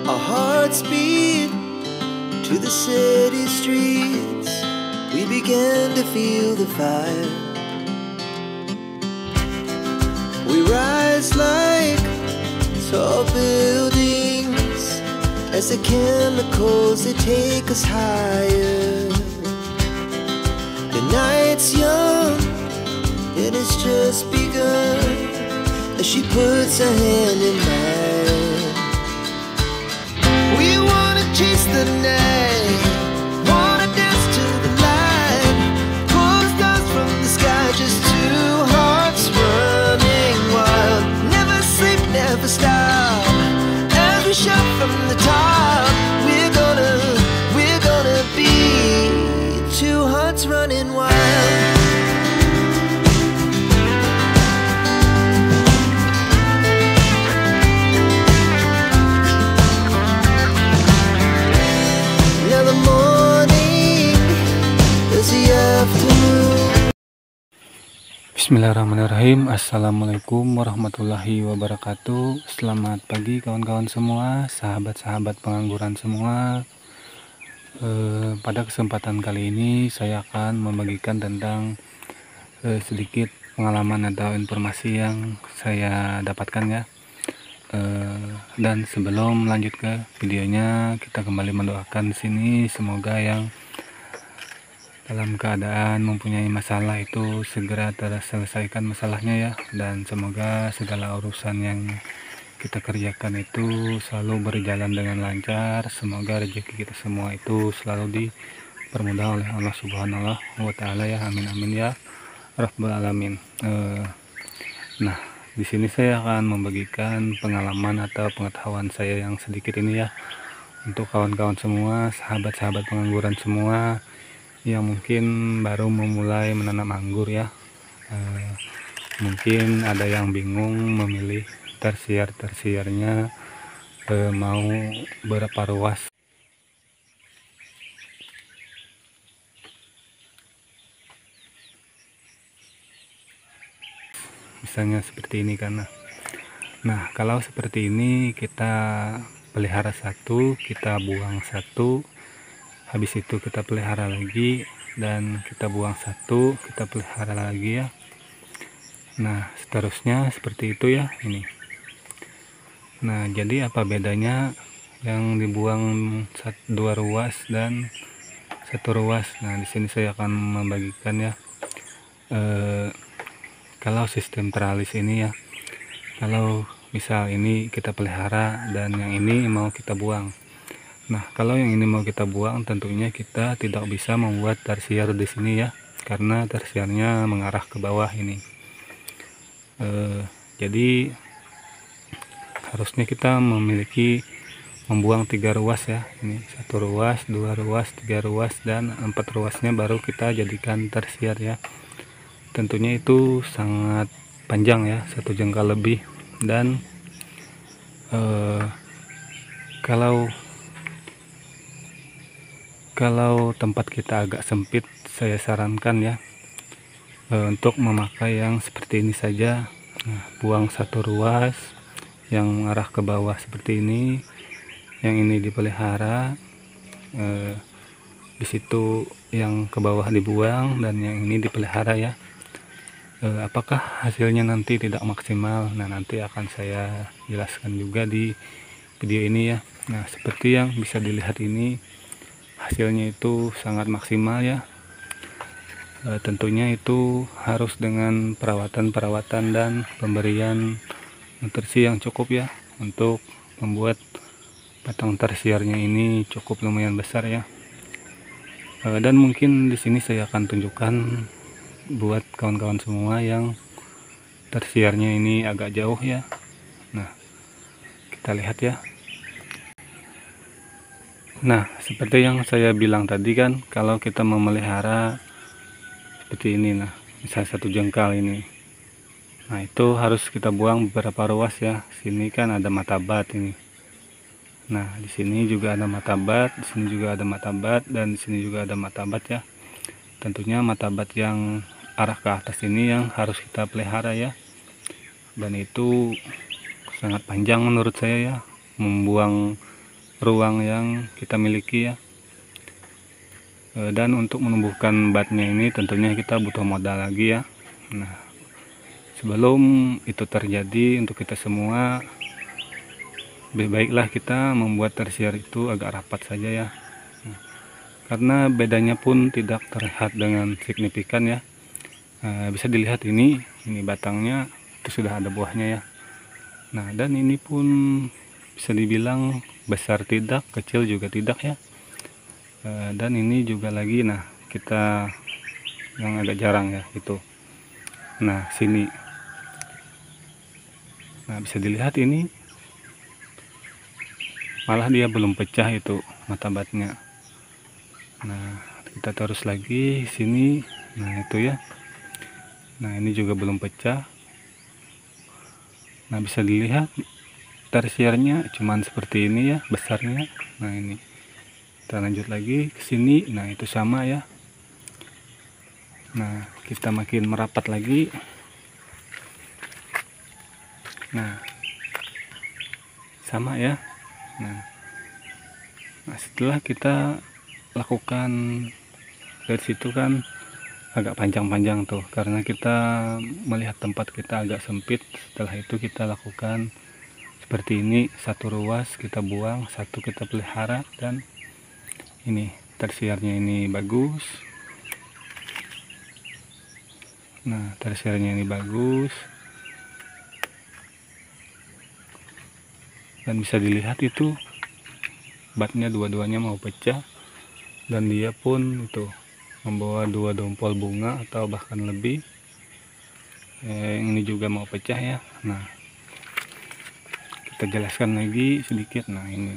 Our hearts beat to the city streets. We began to feel the fire. We rise like tall buildings as the chemicals, they take us higher. The night's young and it's just begun as she puts her hand in mine. We wanna chase the night, wanna dance to the light, pull stars from the sky, just two hearts running wild. Never sleep, never stop, as we shout from the top. We're gonna be two hearts running wild. Bismillahirrahmanirrahim. Assalamualaikum warahmatullahi wabarakatuh. Selamat pagi kawan-kawan semua, sahabat-sahabat pengangguran semua. Pada kesempatan kali ini saya akan membagikan tentang sedikit pengalaman atau informasi yang saya dapatkan ya. Dan sebelum lanjut ke videonya, kita kembali mendoakan di sini semoga yang dalam keadaan mempunyai masalah itu segera terselesaikan masalahnya ya, dan semoga segala urusan yang kita kerjakan itu selalu berjalan dengan lancar. Semoga rezeki kita semua itu selalu dipermudah oleh Allah Subhanahu wa Ta'ala ya, amin amin ya rabbal alamin. Nah, di sini saya akan membagikan pengalaman atau pengetahuan saya yang sedikit ini ya, untuk kawan-kawan semua, sahabat-sahabat pengangguran semua yang mungkin baru memulai menanam anggur ya. Mungkin ada yang bingung memilih tersier-tersiernya, mau berapa ruas. Misalnya seperti ini kan. Nah, kalau seperti ini kita pelihara satu, kita buang satu, habis itu kita pelihara lagi, dan kita buang satu, kita pelihara lagi ya. Nah, seterusnya seperti itu ya ini. Nah, jadi apa bedanya yang dibuang dua ruas dan satu ruas? Nah, di sini saya akan membagikan ya. Kalau sistem teralis ini ya, kalau misal ini kita pelihara dan yang ini mau kita buang. Nah, kalau yang ini mau kita buang, tentunya kita tidak bisa membuat tersier di sini ya, karena tersiernya mengarah ke bawah ini. Jadi harusnya kita membuang 3 ruas ya. Ini 1 ruas, 2 ruas, 3 ruas, dan 4 ruasnya baru kita jadikan tersier ya. Tentunya itu sangat panjang ya, 1 jengkal lebih. Dan kalau tempat kita agak sempit, saya sarankan ya untuk memakai yang seperti ini saja. Nah, buang 1 ruas yang mengarah ke bawah seperti ini, yang ini dipelihara, di situ yang ke bawah dibuang, dan yang ini dipelihara ya. Apakah hasilnya nanti tidak maksimal? Nah, nanti akan saya jelaskan juga di video ini ya. Nah, seperti yang bisa dilihat ini, hasilnya itu sangat maksimal ya. Tentunya itu harus dengan perawatan dan pemberian nutrisi yang cukup ya, untuk membuat batang tersiernya ini cukup lumayan besar ya. Dan mungkin di sini saya akan tunjukkan buat kawan-kawan semua yang tersiernya ini agak jauh ya. Nah, kita lihat ya. Nah, seperti yang saya bilang tadi kan, kalau kita memelihara seperti ini, nah misal 1 jengkal ini, nah itu harus kita buang beberapa ruas ya. Sini kan ada mata bat ini. Nah, di sini juga ada mata bat, di sini juga ada mata bat, dan di sini juga ada mata bat ya. Tentunya mata bat yang arah ke atas ini yang harus kita pelihara ya. Dan itu sangat panjang menurut saya ya, membuang ruang yang kita miliki ya. Dan untuk menumbuhkan batnya ini tentunya kita butuh modal lagi ya. Nah, sebelum itu terjadi untuk kita semua, lebih baiklah kita membuat tersier itu agak rapat saja ya. Nah, karena bedanya pun tidak terlihat dengan signifikan ya. Bisa dilihat ini batangnya itu sudah ada buahnya ya. Nah, dan ini pun bisa dibilang besar tidak, kecil juga tidak ya. Dan ini juga lagi, nah kita yang agak jarang ya itu. Nah sini, nah bisa dilihat ini malah dia belum pecah itu mata batnya. Nah kita terus lagi sini, nah itu ya. Nah ini juga belum pecah. Nah bisa dilihat tersiernya cuman seperti ini ya besarnya. Nah ini kita lanjut lagi ke sini, nah itu sama ya. Nah kita makin merapat lagi. Nah sama ya. Nah setelah kita lakukan dari situ kan agak panjang-panjang tuh, karena kita melihat tempat kita agak sempit. Setelah itu kita lakukan seperti ini, satu ruas kita buang, satu kita pelihara, dan ini tersiernya ini bagus. Nah tersiernya ini bagus, dan bisa dilihat itu batnya dua-duanya mau pecah, dan dia pun itu membawa 2 dompol bunga atau bahkan lebih. Ini juga mau pecah ya. Nah kita jelaskan lagi sedikit. Nah ini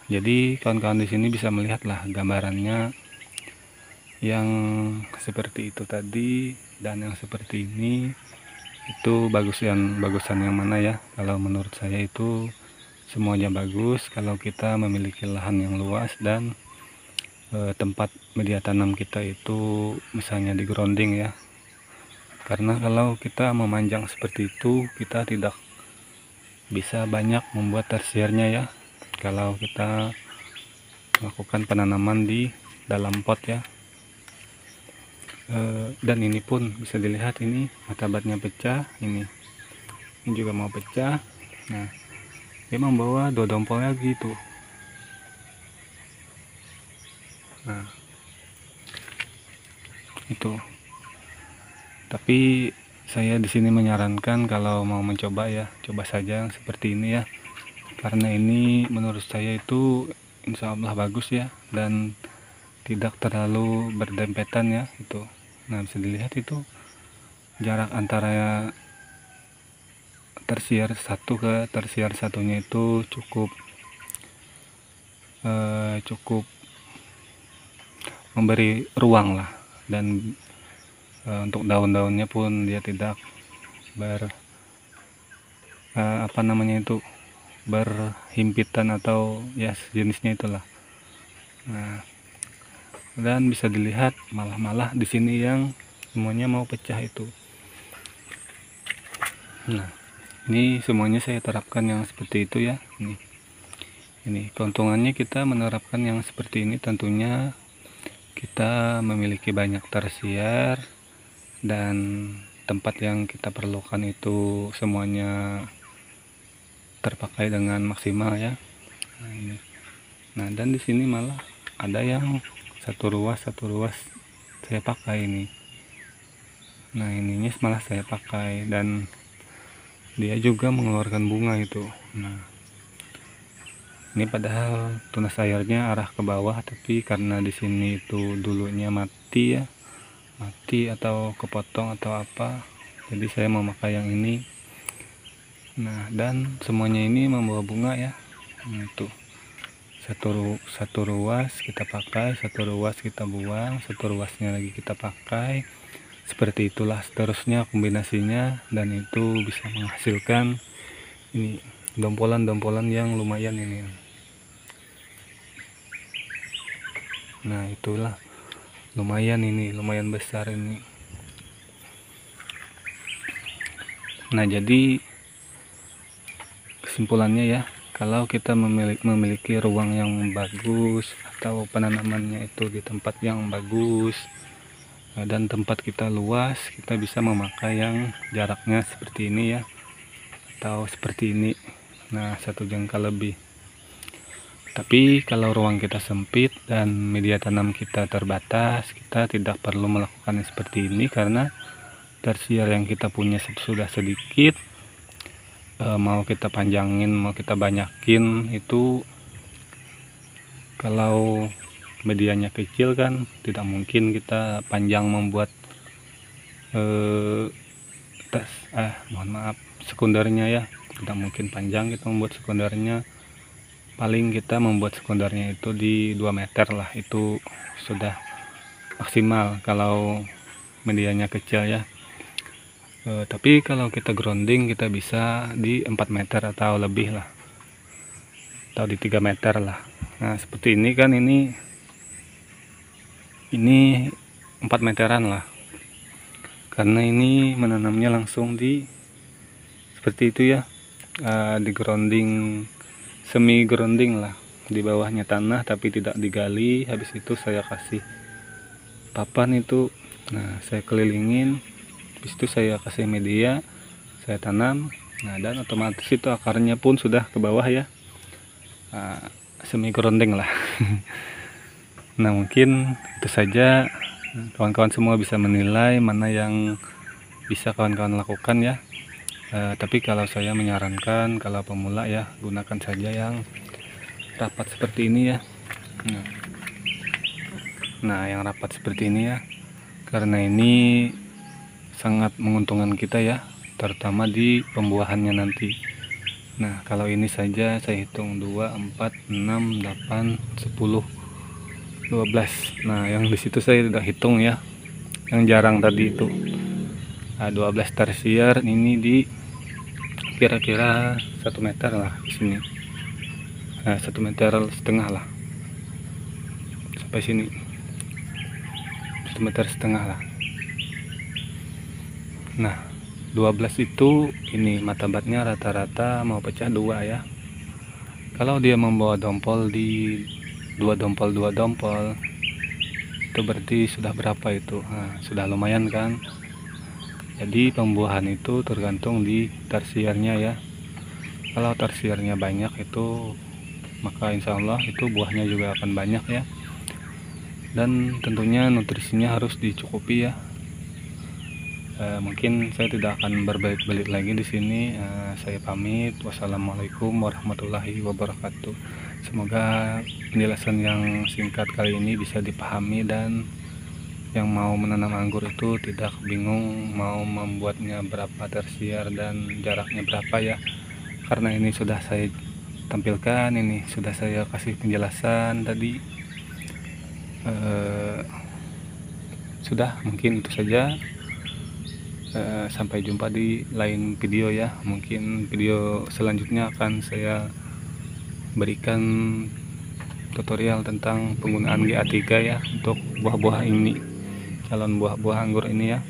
jadi kawan-kawan di sini bisa melihat lah gambarannya yang seperti itu tadi dan yang seperti ini, itu bagusan yang mana ya. Kalau menurut saya itu semuanya bagus kalau kita memiliki lahan yang luas dan tempat media tanam kita itu misalnya di grounding ya. Karena kalau kita memanjang seperti itu, kita tidak bisa banyak membuat tersiernya ya, kalau kita melakukan penanaman di dalam pot ya. Dan ini pun bisa dilihat ini mata batnya pecah, ini juga mau pecah. Nah dia membawa 2 dompol lagi tuh. Nah itu, tapi saya di sini menyarankan kalau mau mencoba ya, coba saja yang seperti ini ya, karena ini menurut saya itu insya Allah bagus ya, dan tidak terlalu berdempetan ya itu. Nah bisa dilihat itu jarak antara tersier satu ke tersier satunya itu cukup memberi ruang lah, dan untuk daun-daunnya pun dia tidak berhimpitan atau ya sejenisnya itulah. Nah dan bisa dilihat malah di sini yang semuanya mau pecah itu. Nah ini semuanya saya terapkan yang seperti itu ya. Ini keuntungannya kita menerapkan yang seperti ini, tentunya kita memiliki banyak tersier dan tempat yang kita perlukan itu semuanya terpakai dengan maksimal ya. Nah ini, nah dan di sini malah ada yang satu ruas saya pakai ini. Nah ininya malah saya pakai, dan dia juga mengeluarkan bunga itu. Nah ini padahal tunas airnya arah ke bawah, tapi karena di sini itu dulunya mati ya, mati atau kepotong atau apa, jadi saya memakai yang ini. Nah dan semuanya ini membawa bunga ya. Nah, itu satu ruas kita pakai, satu ruas kita buang, satu ruasnya lagi kita pakai. Seperti itulah seterusnya kombinasinya, dan itu bisa menghasilkan ini dompolan-dompolan yang lumayan ini. Nah itulah lumayan besar ini. Nah jadi kesimpulannya ya, kalau kita memiliki ruang yang bagus atau penanamannya itu di tempat yang bagus dan tempat kita luas, kita bisa memakai yang jaraknya seperti ini ya, atau seperti ini. Nah, 1 jengkal lebih. Tapi kalau ruang kita sempit dan media tanam kita terbatas, kita tidak perlu melakukan seperti ini karena tersier yang kita punya sudah sedikit. Mau kita panjangin, mau kita banyakin, itu kalau medianya kecil kan tidak mungkin kita panjang membuat mohon maaf, sekundernya ya, tidak mungkin panjang kita membuat sekundernya. Paling kita membuat sekundernya itu di 2 meter lah, itu sudah maksimal kalau medianya kecil ya. Tapi kalau kita grounding kita bisa di 4 meter atau lebih lah, atau di 3 meter lah. Nah seperti ini kan, ini 4 meteran lah, karena ini menanamnya langsung di seperti itu ya, di grounding, semi grounding lah, di bawahnya tanah tapi tidak digali. Habis itu saya kasih papan itu, nah saya kelilingin, habis itu saya kasih media, saya tanam. Nah dan otomatis itu akarnya pun sudah ke bawah ya, semi grounding lah. Nah mungkin itu saja, kawan-kawan semua bisa menilai mana yang bisa kawan-kawan lakukan ya. Tapi kalau saya menyarankan kalau pemula ya, gunakan saja yang rapat seperti ini ya. Nah yang rapat seperti ini ya, karena ini sangat menguntungkan kita ya, terutama di pembuahannya nanti. Nah kalau ini saja saya hitung 2, 4, 6, 8, 10, 12. Nah yang di situ saya sudah hitung ya, yang jarang tadi itu 12 tersier. Ini di kira-kira 1 meter lah di sini, 1,5 meter lah sampai sini, 1,5 meter lah. Nah 12 itu ini matabatnya rata-rata mau pecah 2 ya. Kalau dia membawa dompol di 2 dompol itu berarti sudah berapa itu? Nah, sudah lumayan kan. Jadi pembuahan itu tergantung di tersiernya ya. Kalau tersiernya banyak itu, maka insya Allah itu buahnya juga akan banyak ya. Dan tentunya nutrisinya harus dicukupi ya. Mungkin saya tidak akan berbelit-belit lagi di sini. Saya pamit. Wassalamualaikum warahmatullahi wabarakatuh. Semoga penjelasan yang singkat kali ini bisa dipahami, dan yang mau menanam anggur itu tidak bingung mau membuatnya berapa tersier dan jaraknya berapa ya. Karena ini sudah saya tampilkan, ini sudah saya kasih penjelasan tadi. Sudah, mungkin itu saja. Sampai jumpa di lain video ya. Mungkin video selanjutnya akan saya berikan tutorial tentang penggunaan GA3 ya untuk buah-buah ini, calon buah-buah anggur ini ya.